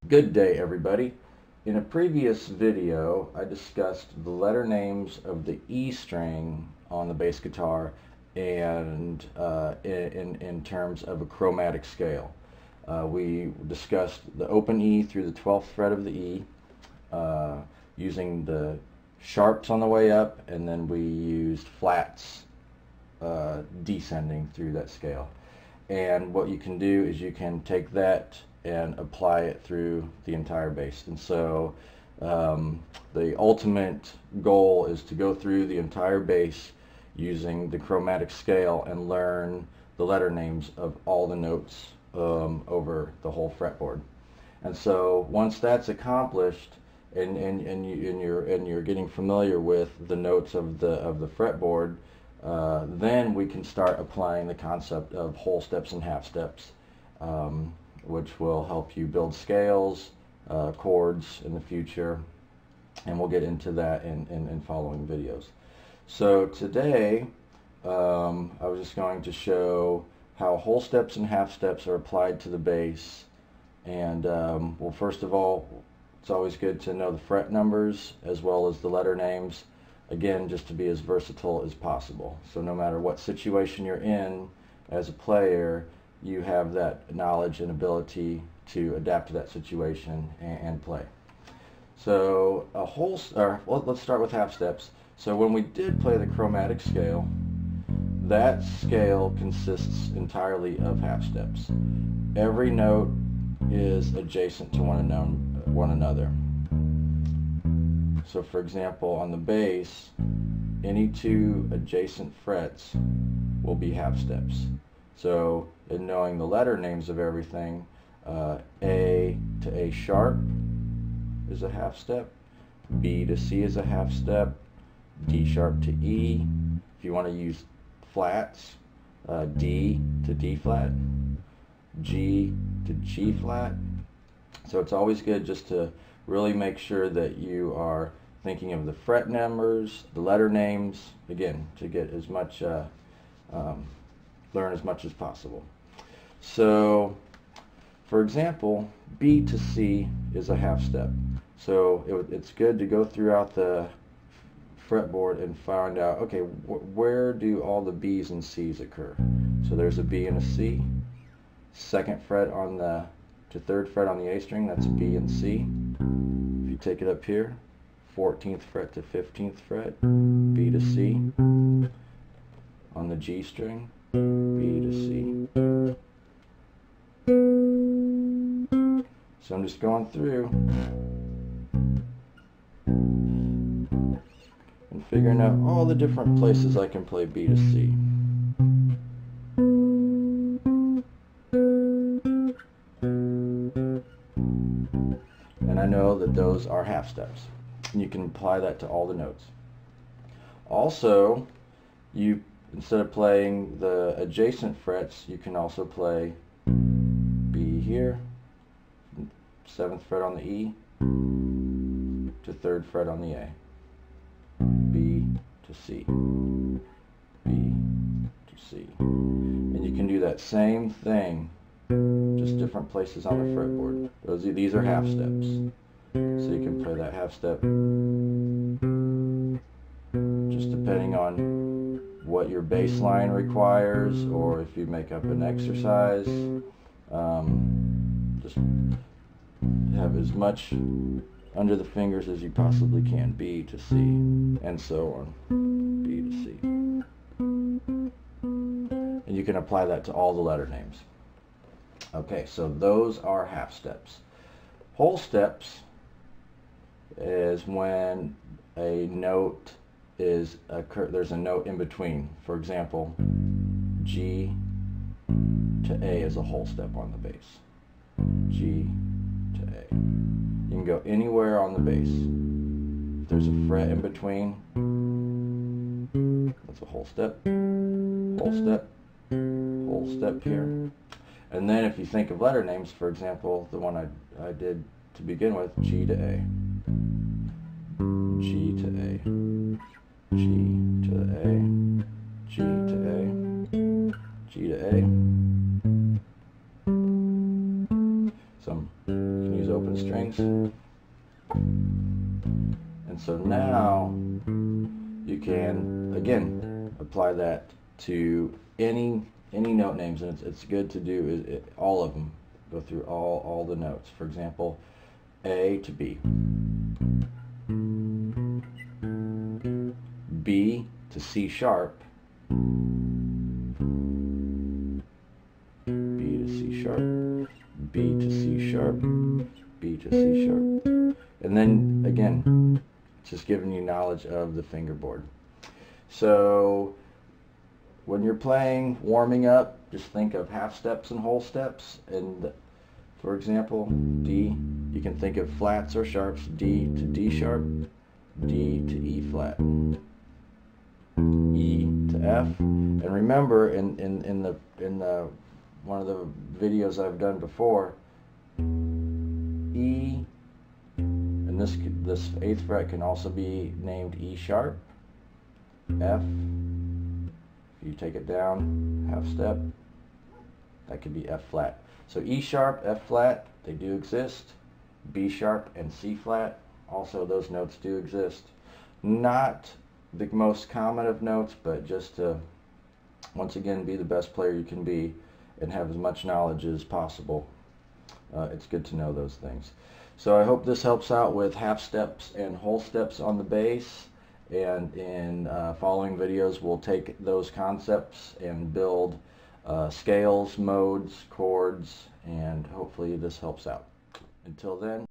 Good day, everybody. In a previous video, I discussed the letter names of the E string on the bass guitar and in terms of a chromatic scale. We discussed the open E through the 12th fret of the E, using the sharps on the way up, and then we used flats descending through that scale. And what you can do is you can take that and apply it through the entire bass. And so the ultimate goal is to go through the entire bass using the chromatic scale and learn the letter names of all the notes over the whole fretboard. And so once that's accomplished, and you're getting familiar with the notes of the fretboard, then we can start applying the concept of whole steps and half steps, which will help you build scales, chords in the future, and we'll get into that in following videos. So today I was just going to show how whole steps and half steps are applied to the bass. And well, first of all, it's always good to know the fret numbers as well as the letter names, again, just to be as versatile as possible. So no matter what situation you're in as a player, you have that knowledge and ability to adapt to that situation and play. So let's start with half steps. So when we did play the chromatic scale, that scale consists entirely of half steps. Every note is adjacent to one another. So for example, on the bass, any two adjacent frets will be half steps. So in knowing the letter names of everything, A to A sharp is a half step, B to C is a half step, D sharp to E. If you want to use flats, D to D flat, G to G flat. So it's always good just to really make sure that you are thinking of the fret numbers, the letter names, again, to get as much, learn as much as possible. So, for example, B to C is a half step. So it's good to go throughout the fretboard and find out, okay, where do all the B's and C's occur? So there's a B and a C. Second fret on to third fret on the A string, that's B and C. If you take it up here, 14th fret to 15th fret, B to C. On the G string, B to C. So I'm just going through and figuring out all the different places I can play B to C. And I know that those are half steps. And you can apply that to all the notes. Also, instead of playing the adjacent frets, you can also play B here, 7th fret on the E, to 3rd fret on the A. B to C, B to C. And you can do that same thing, just different places on the fretboard. These are half steps. So you can play that half step just depending on what your bass line requires, or if you make up an exercise. Just have as much under the fingers as you possibly can. B to C, and so on. B to C. And you can apply that to all the letter names. Okay, so those are half steps. Whole steps is when a note there's a note in between. For example, G to A is a whole step on the bass. G to A. You can go anywhere on the bass. If there's a fret in between, that's a whole step, whole step, whole step here. And then if you think of letter names, for example, the one I did to begin with, G to A, G to A, G to A, G to A, G to A. You can use open strings. And so now you can, again, apply that to any note names, and it's good to do all of them. Go through all the notes. For example, A to B. B to C sharp. B to C sharp. B to C sharp. B to C sharp. And then again, just giving you knowledge of the fingerboard. So when you're playing, warming up, just think of half steps and whole steps. And for example, D, you can think of flats or sharps. D to D sharp, D to E flat, E to F. And remember, in the one of the videos I've done before, E, and this 8th fret can also be named E sharp, F. If you take it down half step, that could be F flat. So E sharp, F flat, they do exist. B sharp and C flat, also those notes do exist. Not the most common of notes, but just to once again be the best player you can be and have as much knowledge as possible. It's good to know those things. So I hope this helps out with half steps and whole steps on the bass, and in following videos we'll take those concepts and build scales, modes, chords, and hopefully this helps out. Until then.